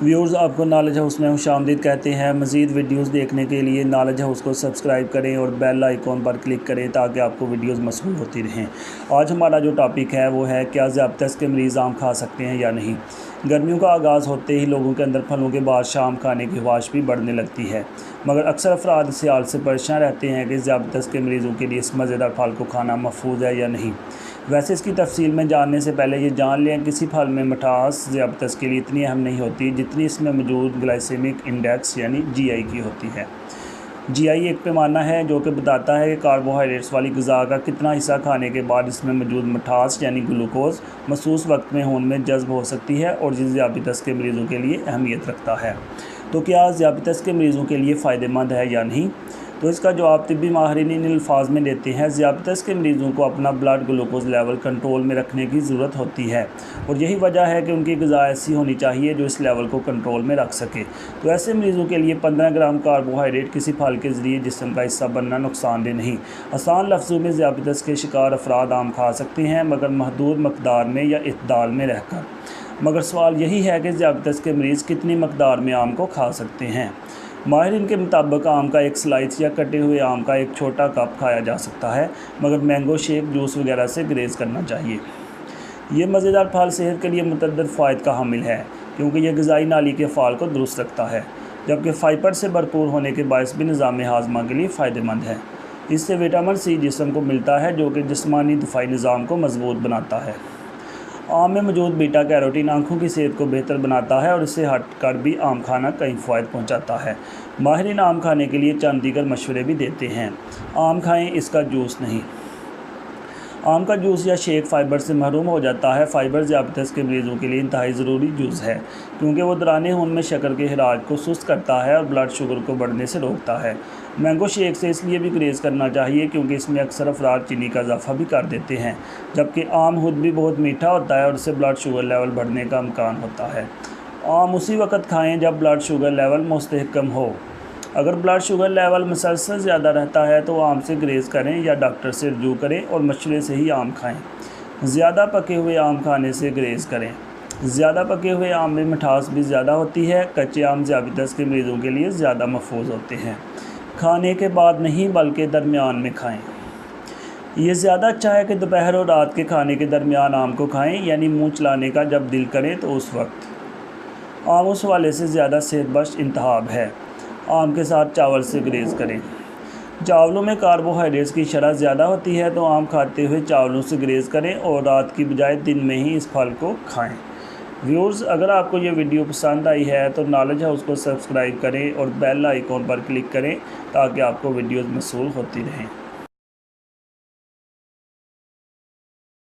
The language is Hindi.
व्यूअर्स, आपको नॉलेज हाउस में खुशामदीद कहते हैं। मज़ीद वीडियोस देखने के लिए नॉलेज हाउस को सब्सक्राइब करें और बेल आइकॉन पर क्लिक करें ताकि आपको वीडियोस मौसूल होती रहें। आज हमारा जो टॉपिक है वो है, क्या ज़ियादतीस के मरीज़ आम खा सकते हैं या नहीं। गर्मियों का आगाज़ होते ही लोगों के अंदर फलों के बाद शाम खाने की ख्वाहिश भी बढ़ने लगती है, मगर अक्सर अफराद इस हाल से परेशान रहते हैं कि ज़ियादतीस के मरीज़ों के लिए इस मज़ेदार फल को खाना महफूज है या नहीं। वैसे इसकी तफसील में जानने से पहले ये जान लें, किसी फल में मिठास ज़ियादतीस के लिए इतनी अहम नहीं होती जितनी इसमें मौजूद ग्लाइसेमिक इंडेक्स यानी GI की होती है। GI एक पैमाना है जो कि बताता है कि कार्बोहाइड्रेट्स वाली ग़िज़ा का कितना हिस्सा खाने के बाद इसमें मौजूद मिठास यानी ग्लूकोज महसूस वक्त में खून में जज्ब हो सकती है और ये ज़ियादतीस के मरीज़ों के लिए अहमियत रखता है। तो क्या ज़ियादतीस के मरीज़ों के लिए फ़ायदेमंद है या नहीं, तो इसका जवाब तिब्बी माहिरीन इन अल्फाज में देते हैं। ज़ियादतीस के मरीज़ों को अपना ब्लड ग्लूकोज लेवल कंट्रोल में रखने की ज़रूरत होती है और यही वजह है कि उनकी ग़िज़ा ऐसी होनी चाहिए जो इस लेवल को कंट्रोल में रख सके। तो ऐसे मरीज़ों के लिए 15 ग्राम कार्बोहाइड्रेट किसी फल के ज़रिए जिस्म का हिस्सा बनना नुकसानदेह नहीं। आसान लफ्ज़ों में ज़ियादतीस के शिकार अफराद आम खा सकते हैं, मगर महदूद मकदार में या इत्दाल में रहकर। मगर सवाल यही है कि ज़ियादतीस के मरीज़ कितनी मकदार में आम को खा सकते हैं। माहिरीन के मुताबिक आम का एक स्लाइस या कटे हुए आम का एक छोटा कप खाया जा सकता है, मगर मैंगो शेक, जूस वगैरह से ग्रेज़ करना चाहिए। ये मज़ेदार फल सेहत के लिए मुतअद्दिद फ़ायद का हामिल है क्योंकि यह ग़िज़ाई नाली के फ़ाल को दुरुस्त रखता है, जबकि फ़ाइबर से भरपूर होने के बायस भी निज़ाम हाज़मा के लिए फ़ायदेमंद है। इससे विटामिन C जिस्म को मिलता है जो कि जिस्मानी दिफ़ाई निज़ाम को मजबूत बनाता है। आम में मौजूद बीटा कैरोटीन आँखों की सेहत को बेहतर बनाता है और इससे हटकर भी आम खाना कई फ़ायदे पहुँचाता है। माहिरीन आम खाने के लिए चंद दीगर मशवरे भी देते हैं। आम खाएं, इसका जूस नहीं। आम का जूस या शेक फ़ाइबर से महरूम हो जाता है। फ़ाइबर ज़ियादतीस के मरीज़ों के लिए इंतहाई ज़रूरी जूस है क्योंकि वो दौरान खून में शक्कर के इखराज को सुस्त करता है और ब्लड शुगर को बढ़ने से रोकता है। मैंगो शेक से इसलिए भी गुरेज़ करना चाहिए क्योंकि इसमें अक्सर अफराद चीनी का इजाफ़ा भी कर देते हैं, जबकि आम खुद भी बहुत मीठा होता है और इससे ब्लड शुगर लेवल बढ़ने का इम्कान होता है। आम उसी वक्त खाएँ जब ब्लड शुगर लेवल मुस्तहकम हो। अगर ब्लड शुगर लेवल मुसलसल ज़्यादा रहता है तो आम से ग्रेज़ करें या डॉक्टर से रजू करें और मशवरे से ही आम खाएं। ज़्यादा पके हुए आम खाने से ग्रेज़ करें। ज़्यादा पके हुए आम में मिठास भी ज़्यादा होती है। कच्चे आम ज़ियादतीस के मरीज़ों के लिए ज़्यादा महफूज होते हैं। खाने के बाद नहीं बल्कि दरमियान में खाएँ। ये ज़्यादा अच्छा है कि दोपहर और रात के खाने के दरमियान आम को खाएँ, यानी मुँह चलाने का जब दिल करे तो उस वक्त। आम उस वाले से ज़्यादा सेहतबख्श इंतखाब है। आम के साथ चावल से ग्रेज़ करें। चावलों में कार्बोहाइड्रेट्स की शरह ज़्यादा होती है, तो आम खाते हुए चावलों से ग्रेज़ करें और रात की बजाय दिन में ही इस फल को खाएं। व्यूअर्स, अगर आपको ये वीडियो पसंद आई है तो नॉलेज हाउस को सब्सक्राइब करें और बेल आइकॉन पर क्लिक करें ताकि आपको वीडियोज़ मौसूल होती रहें।